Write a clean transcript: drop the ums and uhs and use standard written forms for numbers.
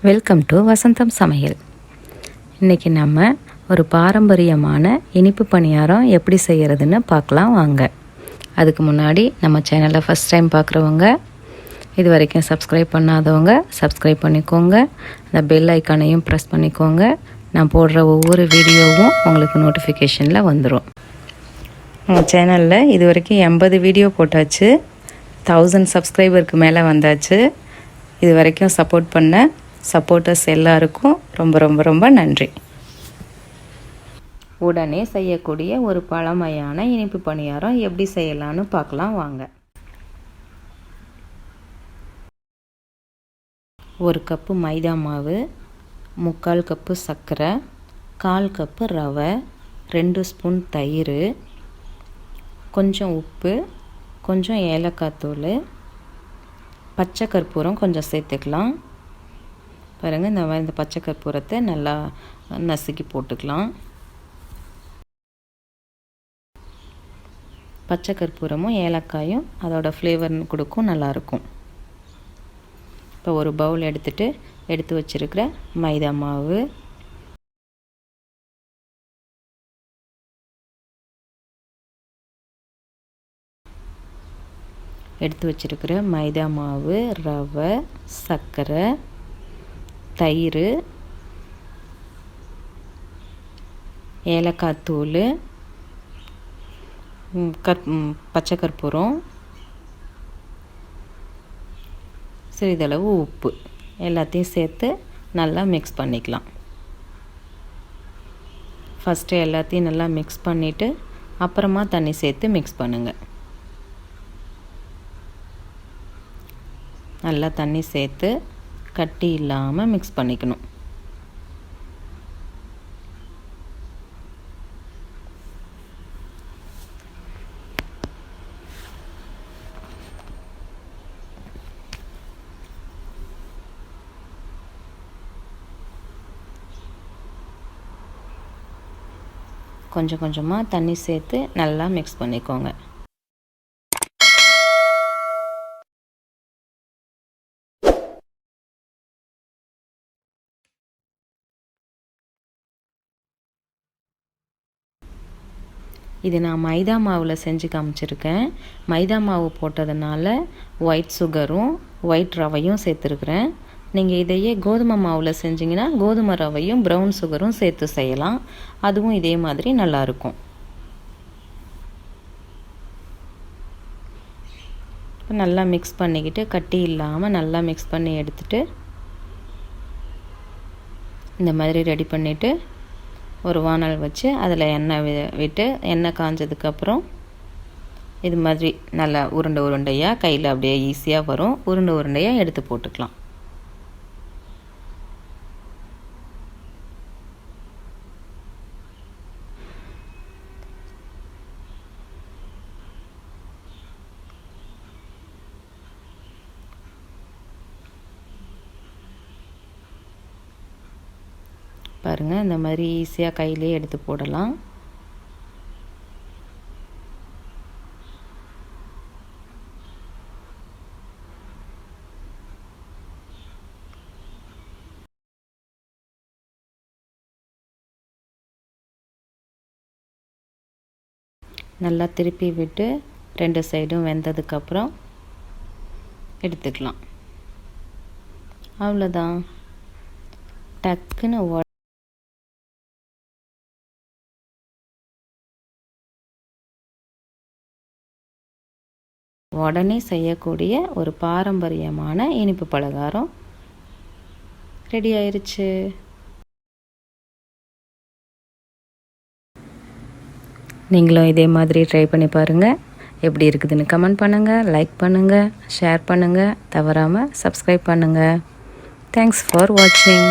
Welcome to வசந்தம் சமையல். இன்றைக்கி நம்ம ஒரு பாரம்பரியமான இனிப்பு பணியாரம் எப்படி செய்கிறதுன்னு பார்க்கலாம் வாங்க. அதுக்கு முன்னாடி நம்ம சேனலை ஃபஸ்ட் டைம் பார்க்குறவங்க, இது வரைக்கும் சப்ஸ்கிரைப் பண்ணாதவங்க சப்ஸ்கிரைப் பண்ணிக்கோங்க. அந்த பெல் ஐக்கானையும் ப்ரெஸ் பண்ணிக்கோங்க. நான் போடுற ஒவ்வொரு வீடியோவும் உங்களுக்கு நோட்டிஃபிகேஷனில் வந்துடும். உங்கள் சேனலில் இது வரைக்கும் 80 வீடியோ போட்டாச்சு. 1000 சப்ஸ்கிரைபருக்கு மேலே வந்தாச்சு. இது வரைக்கும் சப்போர்ட் பண்ண சப்போர்ட்டர்ஸ் எல்லாருக்கும் ரொம்ப ரொம்ப ரொம்ப நன்றி. உடனே செய்யக்கூடிய ஒரு பழமையான இனிப்பு பணியாரம் எப்படி செய்யலான்னு பார்க்கலாம் வாங்க. 1 கப்பு மைதா மாவு, 3/4 கப்பு சர்க்கரை, 1/4 கப்பு ரவை, 2 ஸ்பூன் தயிர், கொஞ்சம் உப்பு, கொஞ்சம் ஏலக்காய் தூள், பச்சை கற்பூரம் கொஞ்சம் சேர்த்துக்கலாம். பாருங்கள், இந்த பச்சை கற்பூரத்தை நல்லா நசுக்கி போட்டுக்கலாம். பச்சை கற்பூரமும் ஏலக்காயும் அதோட ஃப்ளேவர் கொடுக்கும், நல்லாயிருக்கும். இப்போ ஒரு பவுல் எடுத்து வச்சுருக்கிற மைதா மாவு, ரவை, சர்க்கரை, தயிர், ஏலக்காய் தூள், பச்சை கற்பூரம், சிறிதளவு உப்பு எல்லாத்தையும் சேர்த்து நல்லா மிக்ஸ் பண்ணிக்கலாம். ஃபஸ்ட்டு எல்லாத்தையும் நல்லா மிக்ஸ் பண்ணிவிட்டு அப்புறமா தண்ணி சேர்த்து மிக்ஸ் பண்ணுங்கள். நல்லா தண்ணி சேர்த்து கட்டி இல்லாமல் மிக்ஸ் பண்ணிக்கணும். கொஞ்சம் கொஞ்சமாக தண்ணி சேர்த்து நல்லா மிக்ஸ் பண்ணிக்கோங்க. இது நான் மைதா மாவில் செஞ்சு காமிச்சிருக்கேன். மைதா மாவு போட்டதுனால ஒயிட் சுகரும் ஒயிட் ரவையும் சேர்த்துருக்குறேன். நீங்கள் இதையே கோதுமை மாவில் செஞ்சிங்கன்னா கோதுமை ரவையும் ப்ரௌன் சுகரும் சேர்த்து செய்யலாம். அதுவும் இதே மாதிரி நல்லாயிருக்கும். இப்போ நல்லா மிக்ஸ் பண்ணிக்கிட்டு கட்டி இல்லாமல் நல்லா மிக்ஸ் பண்ணி எடுத்துகிட்டு இந்த மாதிரி ரெடி பண்ணிவிட்டு ஒரு வானல் வச்சு அதில் எண்ணெய் விட்டு எண்ணெய் காஞ்சதுக்கப்புறம் இது மாதிரி நல்லா உருண்டையாக கையில் அப்படியே ஈஸியாக வரும். உருண்டையாக எடுத்து போட்டுக்கலாம். பாருங்கள், இந்த மாதிரி ஈஸியாக கையிலே எடுத்து போடலாம். நல்லா திருப்பி விட்டு 2 சைடும் வெந்ததுக்கப்புறம் எடுத்துக்கலாம். அவ்வளோதான். டக்குன்னு உடனே செய்யக்கூடிய ஒரு பாரம்பரியமான இனிப்பு பலகாரம் ரெடி ஆயிருச்சு. நீங்களும் இதே மாதிரி ட்ரை பண்ணி பாருங்கள். எப்படி இருக்குதுன்னு கமெண்ட் பண்ணுங்கள், லைக் பண்ணுங்கள், ஷேர் பண்ணுங்கள், தவறாமல் சப்ஸ்கிரைப் பண்ணுங்கள். தேங்க்ஸ் ஃபார் வாட்சிங்.